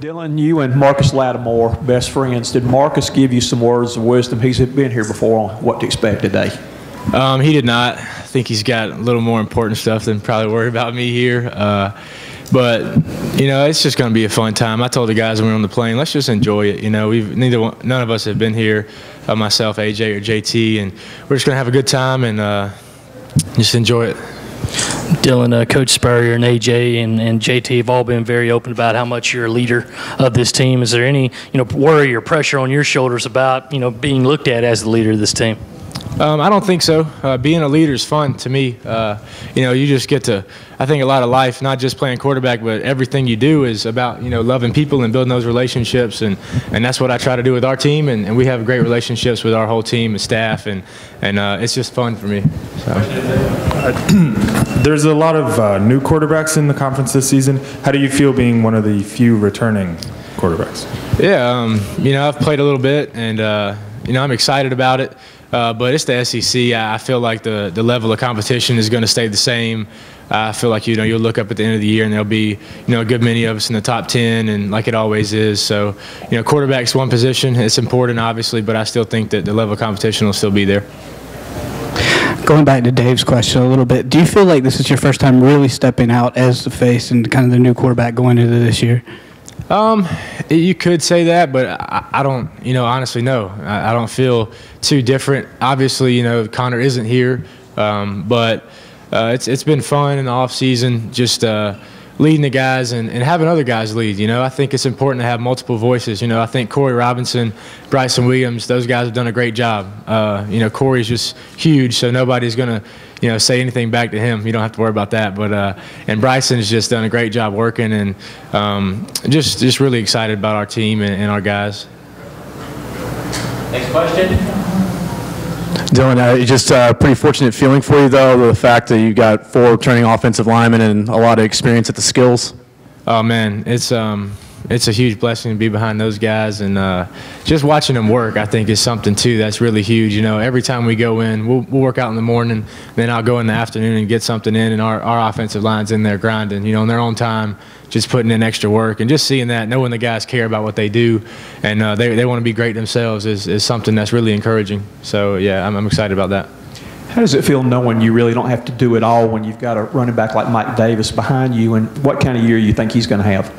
Dylan, you and Marcus Lattimore, best friends. Did Marcus give you some words of wisdom? He's been here before on what to expect today. He did not. I think he's got a little more important stuff than probably worry about me here. But you know, it's just going to be a fun time. I told the guys when we were on the plane, let's just enjoy it. You know, none of us have been here, myself, AJ, or JT, and we're just going to have a good time and just enjoy it. Dylan, Coach Spurrier and AJ and JT have all been very open about how much you're a leader of this team. Is there any, worry or pressure on your shoulders about, being looked at as the leader of this team? I don't think so. Being a leader is fun to me. You just get to, I think a lot of life, not just playing quarterback, but everything you do is about, loving people and building those relationships. And that's what I try to do with our team. And we have great relationships with our whole team and staff. And it's just fun for me. So. There's a lot of new quarterbacks in the conference this season. How do you feel being one of the few returning quarterbacks? Yeah, I've played a little bit, and, I'm excited about it. But it's the SEC. I feel like the level of competition is going to stay the same. I feel like, you'll look up at the end of the year and there'll be, a good many of us in the top 10, and like it always is. So, quarterback's one position. It's important, obviously, but I still think that the level of competition will still be there. Going back to Dave's question a little bit, do you feel like this is your first time really stepping out as the face and kind of the new quarterback going into this year? You could say that, but I don't, honestly, no. I don't feel too different. Obviously, Connor isn't here, but it's been fun in the off season, just leading the guys and having other guys lead. I think it's important to have multiple voices. I think Corey Robinson, Bryson Williams, those guys have done a great job. Corey's just huge, so nobody's going to say anything back to him. You don't have to worry about that. But and Bryson's just done a great job working, and just really excited about our team and our guys. Next question. Dylan, just a pretty fortunate feeling for you, though, the fact that you got 4 returning offensive linemen and a lot of experience at the skills. Oh man, it's a huge blessing to be behind those guys, and just watching them work, I think, is something too that's really huge. Every time we go in, we'll work out in the morning, then I'll go in the afternoon and get something in, and our offensive line's in there grinding, in their own time, just putting in extra work, and just seeing that, knowing the guys care about what they do, and they want to be great themselves is something that's really encouraging. So yeah, I'm excited about that. How does it feel knowing you really don't have to do it all when you've got a running back like Mike Davis behind you, and what kind of year you think he's going to have?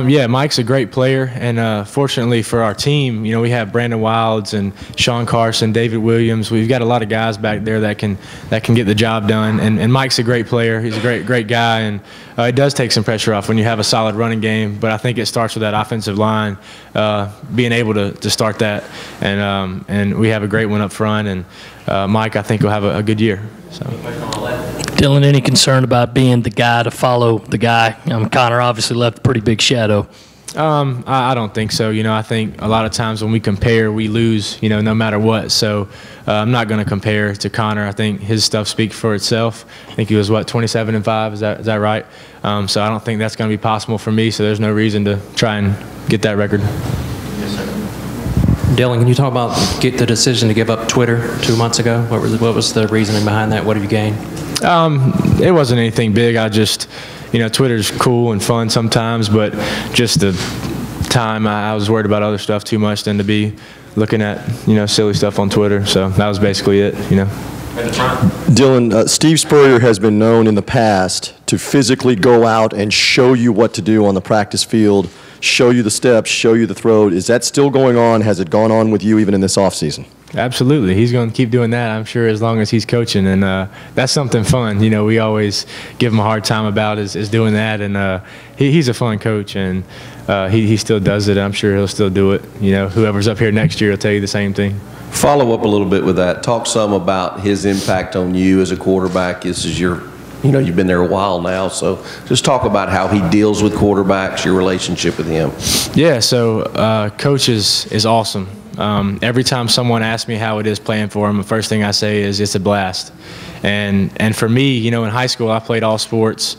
Yeah, Mike's a great player, and fortunately for our team, we have Brandon Wilds and Sean Carson, David Williams. We've got a lot of guys back there that can get the job done, and Mike's a great player. He's a great guy, and it does take some pressure off when you have a solid running game, but I think it starts with that offensive line, being able to start that, and we have a great one up front, and Mike, I think, will have a good year. So. Dylan, any concern about being the guy to follow the guy? Connor obviously left a pretty big shadow. I don't think so. I think a lot of times when we compare, we lose, no matter what. So I'm not going to compare to Connor. I think his stuff speaks for itself. I think he was, 27-5? Is that right? So I don't think that's going to be possible for me, so there's no reason to try and get that record. Dylan, can you talk about the decision to give up Twitter 2 months ago? What was the reasoning behind that? What have you gained? It wasn't anything big. I just, Twitter's cool and fun sometimes, but just the time I was worried about other stuff too much than to be looking at, silly stuff on Twitter. So that was basically it, Dylan, Steve Spurrier has been known in the past to physically go out and show you what to do on the practice field, show you the steps, show you the throw. Is that still going on? Has it gone on with you even in this offseason? Absolutely. He's going to keep doing that, I'm sure, as long as he's coaching. And that's something fun. We always give him a hard time about is doing that. And he's a fun coach, and he still does it. I'm sure he'll still do it. Whoever's up here next year will tell you the same thing. Follow up a little bit with that. Talk some about his impact on you as a quarterback. This is your, you've been there a while now, so just talk about how he deals with quarterbacks, your relationship with him. Yeah, so Coach is awesome. Every time someone asks me how it is playing for him, the first thing I say is it's a blast. And for me, you know, in high school I played all sports,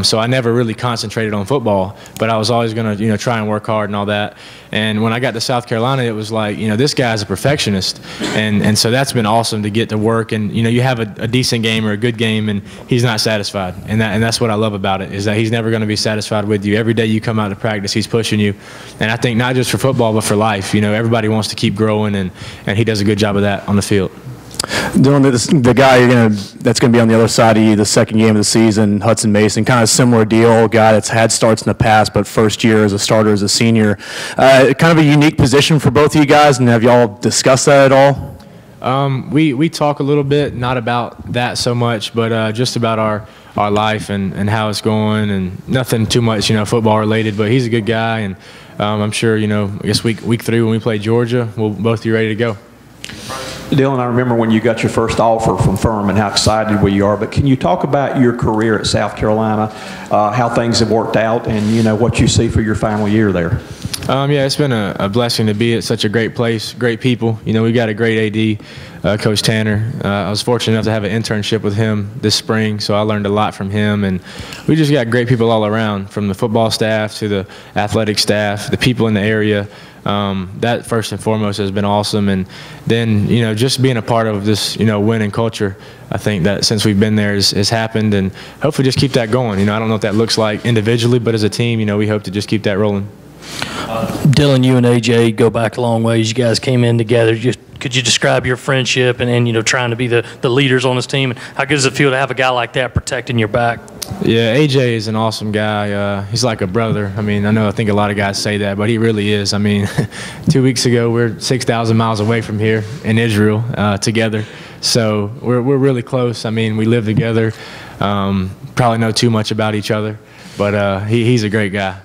so I never really concentrated on football, but I was always going to, you know, try and work hard and all that. And when I got to South Carolina, it was like, you know, this guy's a perfectionist, and so that's been awesome to get to work. And you know, you have a decent game or a good game, and he's not satisfied, and that's what I love about it, is that he's never going to be satisfied with you. Every day you come out to practice, he's pushing you, and I think not just for football but for life. You know, everybody wants to keep growing, and he does a good job of that on the field. Dylan, the guy that's going to be on the other side of you, the second game of the season, Hudson Mason, kind of similar deal, guy that's had starts in the past, but first year as a starter as a senior. Kind of a unique position for both of you guys, and have y'all discussed that at all? We talk a little bit, not about that so much, but just about our life and how it's going, and nothing too much, you know, football related. But he's a good guy, and I'm sure, you know, I guess week 3 when we play Georgia, we'll both be ready to go. Dylan, I remember when you got your first offer from Furman, how excited we are, but can you talk about your career at South Carolina, how things have worked out, and you know what you see for your final year there? Yeah, it's been a blessing to be at such a great place, great people. You know, we got a great AD, Coach Tanner. I was fortunate enough to have an internship with him this spring, so I learned a lot from him, and we just got great people all around, from the football staff to the athletic staff, the people in the area. That first and foremost has been awesome, and then, you know, just being a part of this, you know, winning culture, I think that since we've been there has happened, and hopefully just keep that going. You know, I don't know what that looks like individually, but as a team, you know, we hope to just keep that rolling. Dylan, you and AJ go back a long ways. You guys came in together. Could you describe your friendship and you know, trying to be the leaders on this team? And how good does it feel to have a guy like that protecting your back? Yeah, AJ is an awesome guy. He's like a brother. I mean, I think a lot of guys say that, but he really is. I mean, 2 weeks ago, we're 6,000 miles away from here in Israel together. So we're really close. I mean, we live together. Probably know too much about each other, but he's a great guy.